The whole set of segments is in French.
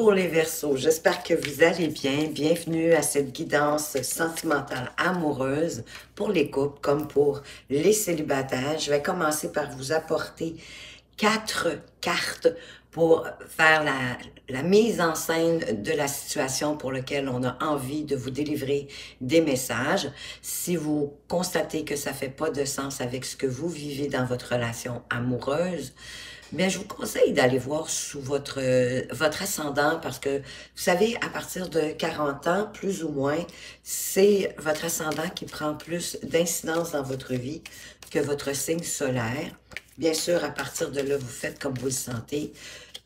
Bonjour les Verseaux, j'espère que vous allez bien. Bienvenue à cette guidance sentimentale amoureuse pour les couples comme pour les célibataires. Je vais commencer par vous apporter 4 cartes pour faire la mise en scène de la situation pour laquelle on a envie de vous délivrer des messages. Si vous constatez que ça fait pas de sens avec ce que vous vivez dans votre relation amoureuse, bien, je vous conseille d'aller voir sous votre ascendant parce que, vous savez, à partir de 40 ans, plus ou moins, c'est votre ascendant qui prend plus d'incidence dans votre vie que votre signe solaire. Bien sûr, à partir de là, vous faites comme vous le sentez,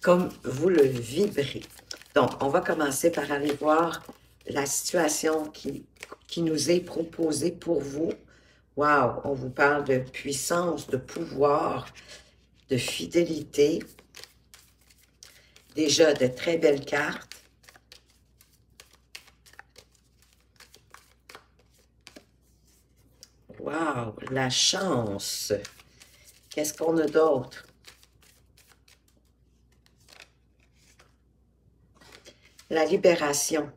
comme vous le vibrez. Donc, on va commencer par aller voir la situation qui nous est proposée pour vous. Wow, on vous parle de puissance, de pouvoir, de fidélité. Déjà de très belles cartes. Wow, la chance. Qu'est-ce qu'on a d'autre? La libération.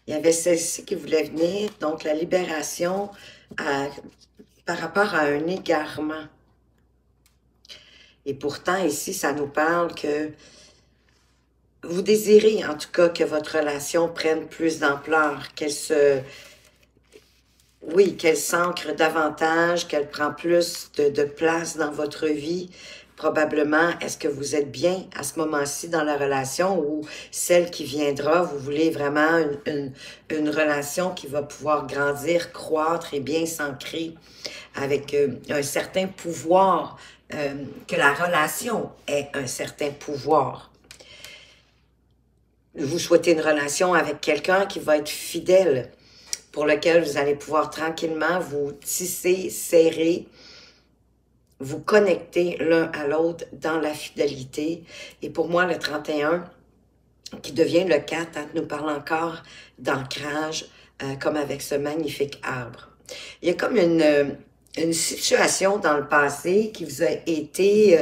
Il y avait celle-ci qui voulait venir, donc la libération par rapport à un égarement. Et pourtant, ici, ça nous parle que vous désirez, en tout cas, que votre relation prenne plus d'ampleur, qu'elle s'ancre davantage, qu'elle prend plus de place dans votre vie. Probablement, est-ce que vous êtes bien à ce moment-ci dans la relation ou celle qui viendra, vous voulez vraiment une relation qui va pouvoir grandir, croître et bien s'ancrer avec un certain pouvoir, que la relation ait un certain pouvoir. Vous souhaitez une relation avec quelqu'un qui va être fidèle, pour lequel vous allez pouvoir tranquillement vous tisser, serrer, vous connecter l'un à l'autre dans la fidélité. Et pour moi, le 31, qui devient le 4, nous parle encore d'ancrage, comme avec ce magnifique arbre. Il y a comme une situation dans le passé qui vous a été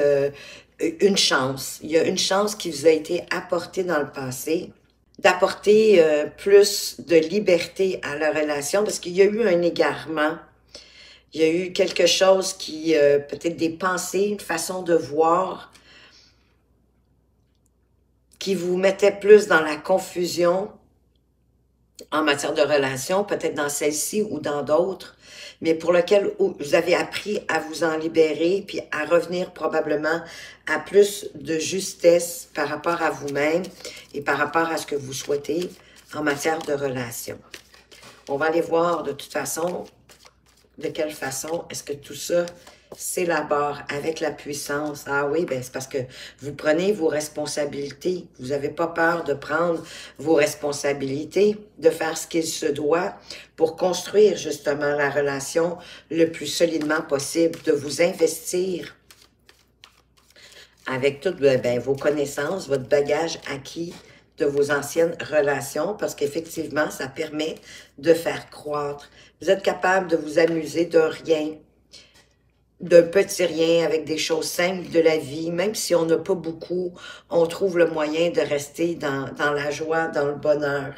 une chance. Il y a une chance qui vous a été apportée dans le passé, d'apporter plus de liberté à la relation, parce qu'il y a eu un égarement, il y a eu quelque chose qui, peut-être des pensées, une façon de voir, qui vous mettait plus dans la confusion en matière de relation, peut-être dans celle-ci ou dans d'autres, mais pour lequel vous avez appris à vous en libérer, puis à revenir probablement à plus de justesse par rapport à vous-même et par rapport à ce que vous souhaitez en matière de relation. On va aller voir de toute façon, de quelle façon est-ce que tout ça s'élabore avec la puissance. Ah oui, ben c'est parce que vous prenez vos responsabilités. Vous n'avez pas peur de prendre vos responsabilités, de faire ce qu'il se doit pour construire justement la relation le plus solidement possible, de vous investir avec toutes vos connaissances, votre bagage acquis de vos anciennes relations, parce qu'effectivement, ça permet de faire croître. Vous êtes capable de vous amuser de rien, d'un petit rien, avec des choses simples de la vie. Même si on n'a pas beaucoup, on trouve le moyen de rester dans la joie, dans le bonheur,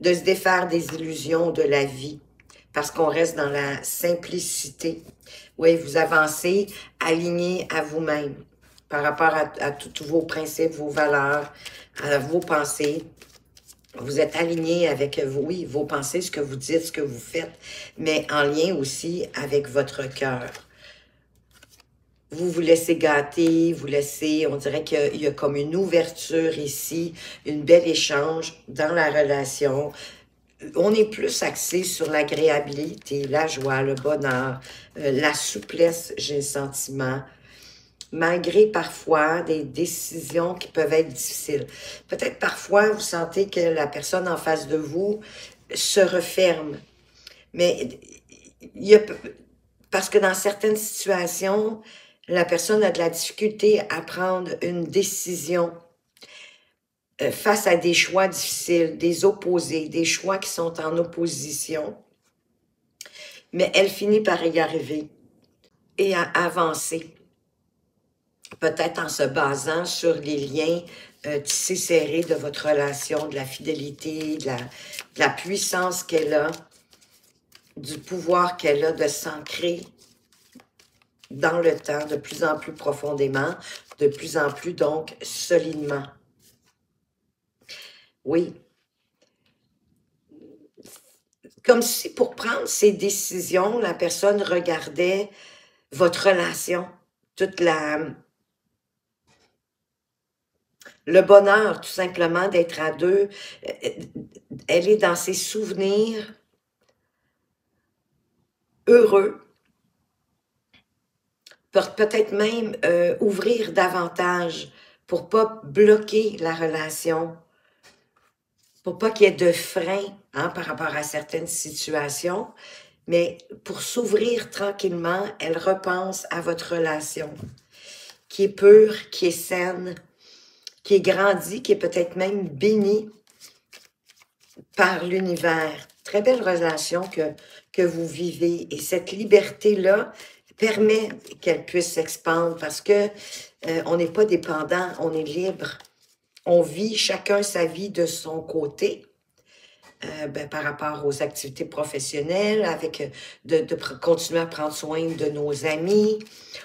de se défaire des illusions de la vie, parce qu'on reste dans la simplicité. Oui, vous avancez aligné à vous-même, par rapport à tous vos principes, vos valeurs, à vos pensées. Vous êtes aligné avec, oui, vos pensées, ce que vous dites, ce que vous faites, mais en lien aussi avec votre cœur. Vous vous laissez gâter, vous laissez, on dirait qu'il y a comme une ouverture ici, une belle échange dans la relation. On est plus axé sur l'agréabilité, la joie, le bonheur, la souplesse, j'ai le sentiment, malgré parfois des décisions qui peuvent être difficiles. Peut-être parfois, vous sentez que la personne en face de vous se referme. Mais parce que dans certaines situations, la personne a de la difficulté à prendre une décision face à des choix difficiles, des opposés, des choix qui sont en opposition. Mais elle finit par y arriver et à avancer peut-être en se basant sur les liens tissés serrés de votre relation, de la fidélité, de la puissance qu'elle a, du pouvoir qu'elle a de s'ancrer dans le temps de plus en plus profondément, de plus en plus donc solidement. Oui. Comme si pour prendre ces décisions, la personne regardait votre relation, toute le bonheur tout simplement d'être à deux. Elle est dans ses souvenirs heureux, peut-être même ouvrir davantage pour pas bloquer la relation, pour pas qu'il y ait de frein par rapport à certaines situations, mais pour s'ouvrir tranquillement, elle repense à votre relation, qui est pure, qui est saine, qui est grandie, qui est peut-être même bénie par l'univers. Très belle relation que vous vivez. Et cette liberté-là permet qu'elle puisse s'expandre parce que on n'est pas dépendant, on est libre. On vit chacun sa vie de son côté. Par rapport aux activités professionnelles, avec de continuer à prendre soin de nos amis.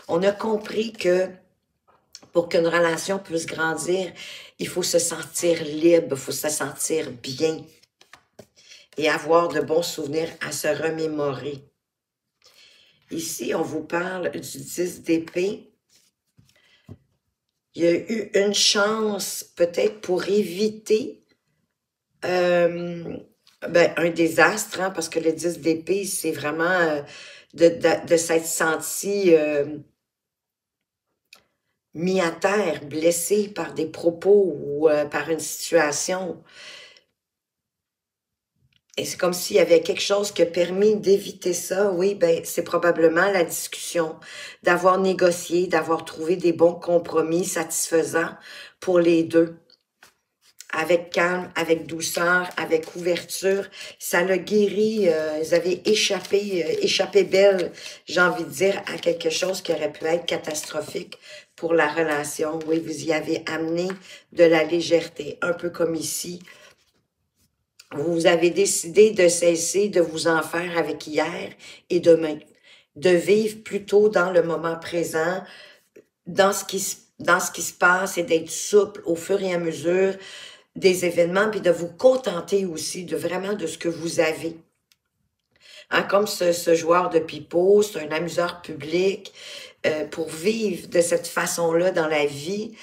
On a compris que pour qu'une relation puisse grandir, il faut se sentir libre, il faut se sentir bien et avoir de bons souvenirs à se remémorer. Ici, on vous parle du 10 d'épée. Il y a eu une chance peut-être pour éviter un désastre, parce que le 10 d'épée, c'est vraiment de s'être senti mis à terre, blessé par des propos ou par une situation. Et c'est comme s'il y avait quelque chose qui a permis d'éviter ça. Oui, c'est probablement la discussion, d'avoir négocié, d'avoir trouvé des bons compromis satisfaisants pour les deux. Avec calme, avec douceur, avec ouverture. Ça l'a guéri, vous avez échappé belle, j'ai envie de dire, à quelque chose qui aurait pu être catastrophique pour la relation. Oui, vous y avez amené de la légèreté, un peu comme ici. Vous avez décidé de cesser de vous en faire avec hier et demain, de vivre plutôt dans le moment présent, dans ce qui se passe et d'être souple au fur et à mesure des événements, puis de vous contenter aussi de vraiment de ce que vous avez. Comme ce joueur de pipeau, c'est un amuseur public, pour vivre de cette façon-là dans la vie,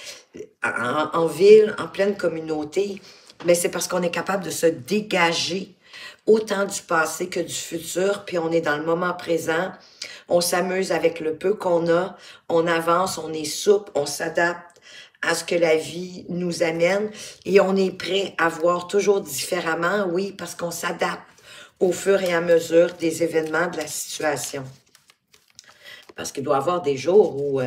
en ville, en pleine communauté, mais c'est parce qu'on est capable de se dégager autant du passé que du futur, puis on est dans le moment présent, on s'amuse avec le peu qu'on a, on avance, on est souple, on s'adapte à ce que la vie nous amène et on est prêt à voir toujours différemment, oui, parce qu'on s'adapte au fur et à mesure des événements de la situation. Parce qu'il doit y avoir des jours où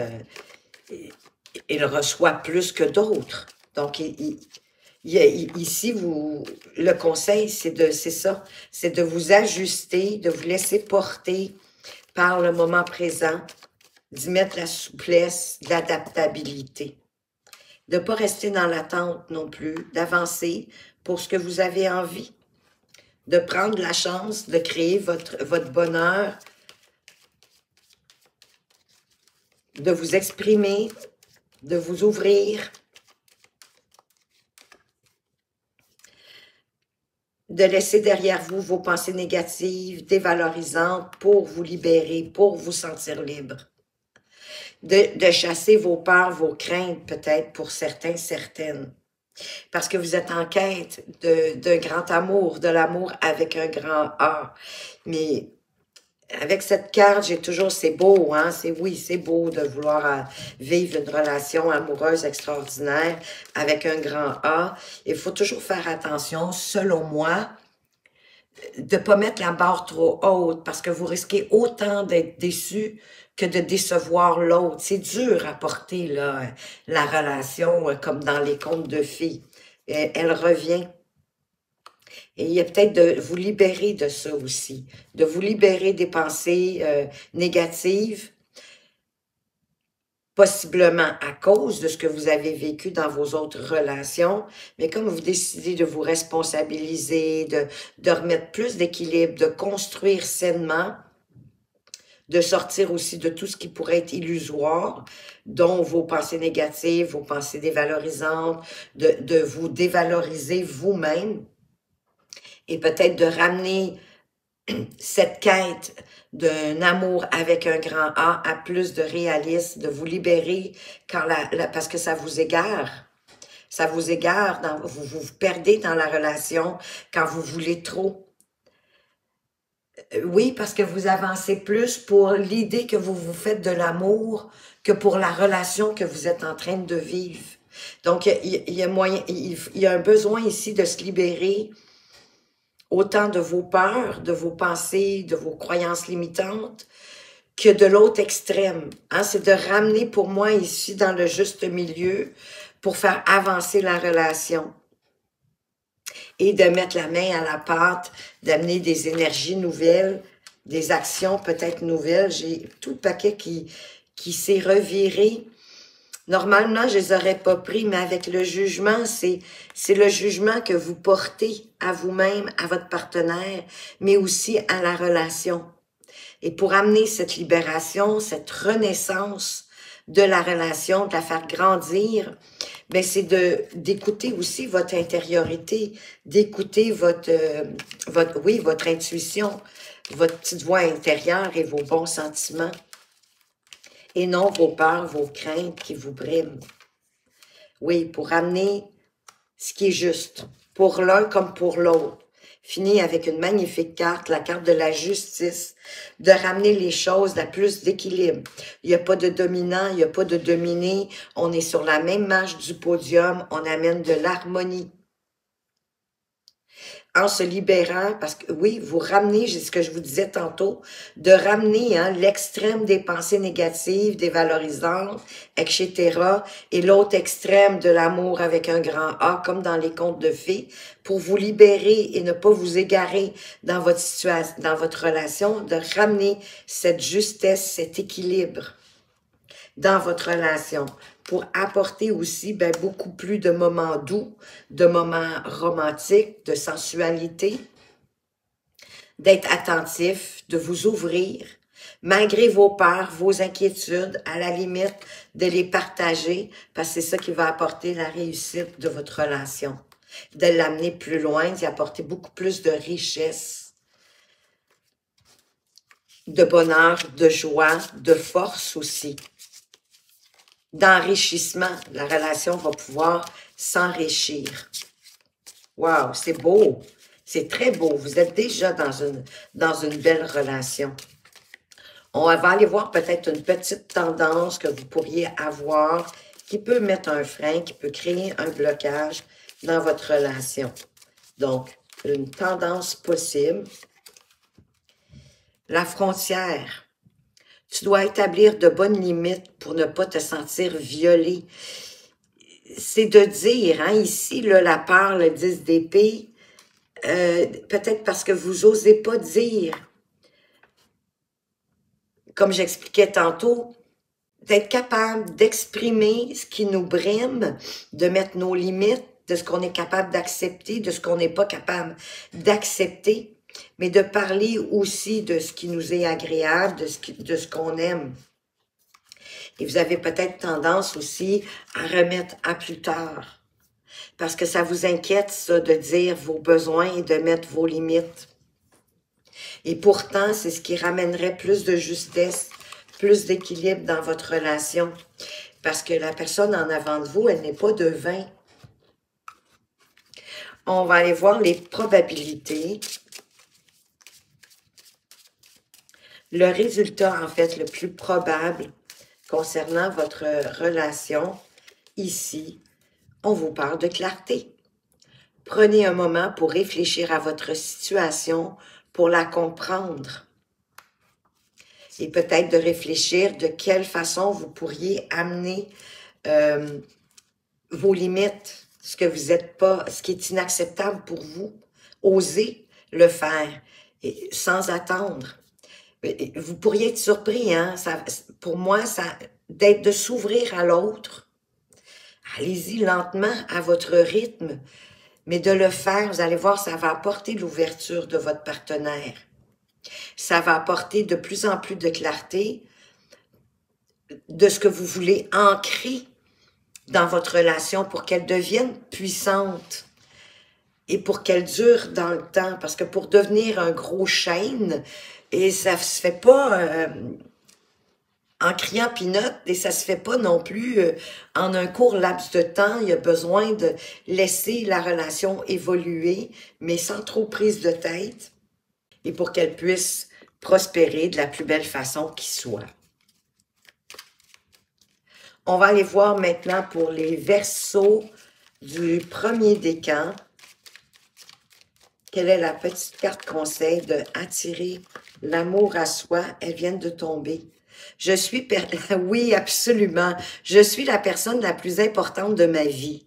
il reçoit plus que d'autres. Donc, ici, le conseil, c'est ça, c'est de vous ajuster, de vous laisser porter par le moment présent, d'y mettre la souplesse, l'adaptabilité. De ne pas rester dans l'attente non plus, d'avancer pour ce que vous avez envie, de prendre la chance de créer votre bonheur, de vous exprimer, de vous ouvrir, de laisser derrière vous vos pensées négatives, dévalorisantes pour vous libérer, pour vous sentir libre. De chasser vos peurs, vos craintes peut-être pour certains, certaines. Parce que vous êtes en quête d'un grand amour, de l'amour avec un grand A. Mais avec cette carte, j'ai toujours, c'est beau, c'est beau de vouloir vivre une relation amoureuse extraordinaire avec un grand A. Il faut toujours faire attention, selon moi, de ne pas mettre la barre trop haute parce que vous risquez autant d'être déçu que de décevoir l'autre. C'est dur à porter là, la relation comme dans les contes de fées. Elle revient. Et il y a peut-être de vous libérer de ça aussi, de vous libérer des pensées négatives possiblement à cause de ce que vous avez vécu dans vos autres relations, mais comme vous décidez de vous responsabiliser, de remettre plus d'équilibre, de construire sainement, de sortir aussi de tout ce qui pourrait être illusoire, dont vos pensées négatives, vos pensées dévalorisantes, de vous dévaloriser vous-même et peut-être de ramener cette quête d'un amour avec un grand A à plus de réalisme, de vous libérer quand parce que ça vous égare. Ça vous égare, vous vous perdez dans la relation quand vous voulez trop. Oui, parce que vous avancez plus pour l'idée que vous vous faites de l'amour que pour la relation que vous êtes en train de vivre. Donc, il y a moyen, il y a un besoin ici de se libérer autant de vos peurs, de vos pensées, de vos croyances limitantes, que de l'autre extrême. Hein? C'est de ramener pour moi ici dans le juste milieu pour faire avancer la relation et de mettre la main à la pâte, d'amener des énergies nouvelles, des actions peut-être nouvelles. J'ai tout le paquet qui s'est reviré. Normalement, je les aurais pas pris, mais avec le jugement, c'est le jugement que vous portez à vous-même, à votre partenaire, mais aussi à la relation. Et pour amener cette libération, cette renaissance de la relation, de la faire grandir, ben c'est d'écouter aussi votre intériorité, d'écouter votre intuition, votre petite voix intérieure et vos bons sentiments, et non vos peurs, vos craintes qui vous briment. Oui, pour amener ce qui est juste, pour l'un comme pour l'autre. Fini avec une magnifique carte, la carte de la justice, de ramener les choses à plus d'équilibre. Il n'y a pas de dominant, il n'y a pas de dominé. On est sur la même marche du podium, on amène de l'harmonie. En se libérant, parce que oui, vous ramenez, c'est ce que je vous disais tantôt, de ramener l'extrême des pensées négatives, dévalorisantes, etc., et l'autre extrême de l'amour avec un grand A, comme dans les contes de fées, pour vous libérer et ne pas vous égarer dans votre situation, dans votre relation, de ramener cette justesse, cet équilibre dans votre relation pour apporter aussi beaucoup plus de moments doux, de moments romantiques, de sensualité, d'être attentif, de vous ouvrir, malgré vos peurs, vos inquiétudes, à la limite de les partager, parce que c'est ça qui va apporter la réussite de votre relation, de l'amener plus loin, d'y apporter beaucoup plus de richesse, de bonheur, de joie, de force aussi. D'enrichissement. La relation va pouvoir s'enrichir. Wow, c'est beau. C'est très beau. Vous êtes déjà dans une belle relation. On va aller voir peut-être une petite tendance que vous pourriez avoir qui peut mettre un frein, qui peut créer un blocage dans votre relation. Donc, une tendance possible. La frontière. Tu dois établir de bonnes limites pour ne pas te sentir violé. C'est de dire, ici, là, la peur, le 10 d'épée, peut-être parce que vous n'osez pas dire, comme j'expliquais tantôt, d'être capable d'exprimer ce qui nous brime, de mettre nos limites, de ce qu'on est capable d'accepter, de ce qu'on n'est pas capable d'accepter, mais de parler aussi de ce qui nous est agréable, de ce qu'on aime. Et vous avez peut-être tendance aussi à remettre à plus tard. Parce que ça vous inquiète, ça, de dire vos besoins et de mettre vos limites. Et pourtant, c'est ce qui ramènerait plus de justesse, plus d'équilibre dans votre relation. Parce que la personne en avant de vous, elle n'est pas de 20. On va aller voir les probabilités. Le résultat, en fait, le plus probable concernant votre relation, ici, on vous parle de clarté. Prenez un moment pour réfléchir à votre situation, pour la comprendre. Et peut-être de réfléchir de quelle façon vous pourriez amener vos limites, ce que vous n'êtes pas, ce qui est inacceptable pour vous. Osez le faire sans attendre. Vous pourriez être surpris, hein? Ça, pour moi, de s'ouvrir à l'autre. Allez-y lentement, à votre rythme, mais de le faire, vous allez voir, ça va apporter l'ouverture de votre partenaire. Ça va apporter de plus en plus de clarté de ce que vous voulez ancrer dans votre relation pour qu'elle devienne puissante et pour qu'elle dure dans le temps. Parce que pour devenir un gros chêne, et ça se fait pas en criant pinote, et ça se fait pas non plus en un court laps de temps. Il y a besoin de laisser la relation évoluer, mais sans trop prise de tête, et pour qu'elle puisse prospérer de la plus belle façon qui soit. On va aller voir maintenant pour les Verseaux du premier décan. Quelle est la petite carte conseil de attirer l'amour à soi? Elles viennent de tomber. Oui, absolument. Je suis la personne la plus importante de ma vie.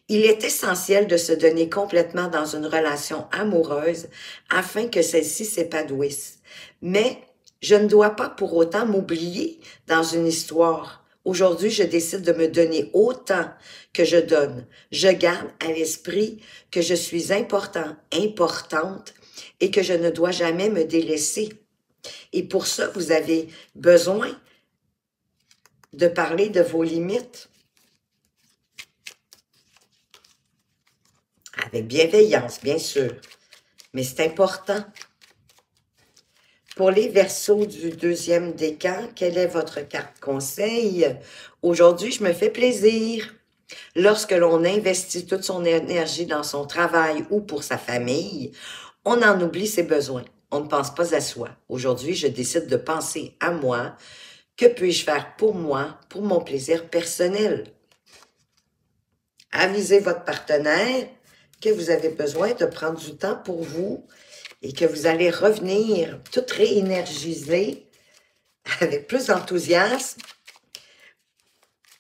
Il est essentiel de se donner complètement dans une relation amoureuse afin que celle-ci s'épanouisse. Mais je ne dois pas pour autant m'oublier dans une histoire. Aujourd'hui, je décide de me donner autant que je donne. Je garde à l'esprit que je suis important, importante et que je ne dois jamais me délaisser. Et pour ça, vous avez besoin de parler de vos limites avec bienveillance, bien sûr, mais c'est important. Pour les Verseaux du deuxième décan, quelle est votre carte conseil? Aujourd'hui, je me fais plaisir. Lorsque l'on investit toute son énergie dans son travail ou pour sa famille, on en oublie ses besoins. On ne pense pas à soi. Aujourd'hui, je décide de penser à moi. Que puis-je faire pour moi, pour mon plaisir personnel? Avisez votre partenaire que vous avez besoin de prendre du temps pour vous et que vous allez revenir tout réénergisé, avec plus d'enthousiasme,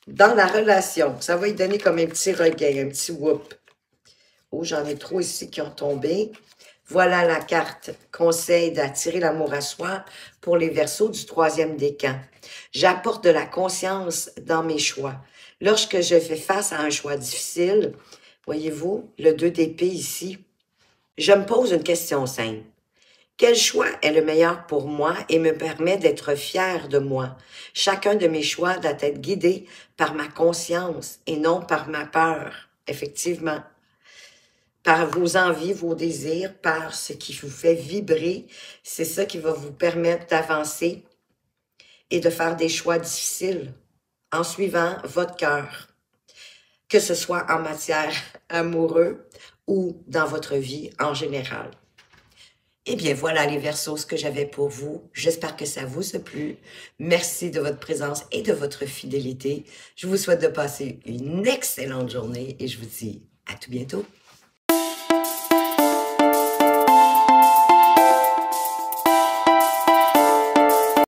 dans la relation. Ça va lui donner comme un petit regain, un petit whoop. Oh, j'en ai trop ici qui ont tombé. Voilà la carte conseil d'attirer l'amour à soi pour les Verseaux du troisième décan. J'apporte de la conscience dans mes choix. Lorsque je fais face à un choix difficile, voyez-vous, le 2 d'épée ici, je me pose une question simple. Quel choix est le meilleur pour moi et me permet d'être fière de moi? Chacun de mes choix doit être guidé par ma conscience et non par ma peur, effectivement. Par vos envies, vos désirs, par ce qui vous fait vibrer. C'est ça qui va vous permettre d'avancer et de faire des choix difficiles en suivant votre cœur. Que ce soit en matière amoureuse ou dans votre vie en général. Eh bien, voilà les Verseaux, ce que j'avais pour vous. J'espère que ça vous a plu. Merci de votre présence et de votre fidélité. Je vous souhaite de passer une excellente journée et je vous dis à tout bientôt.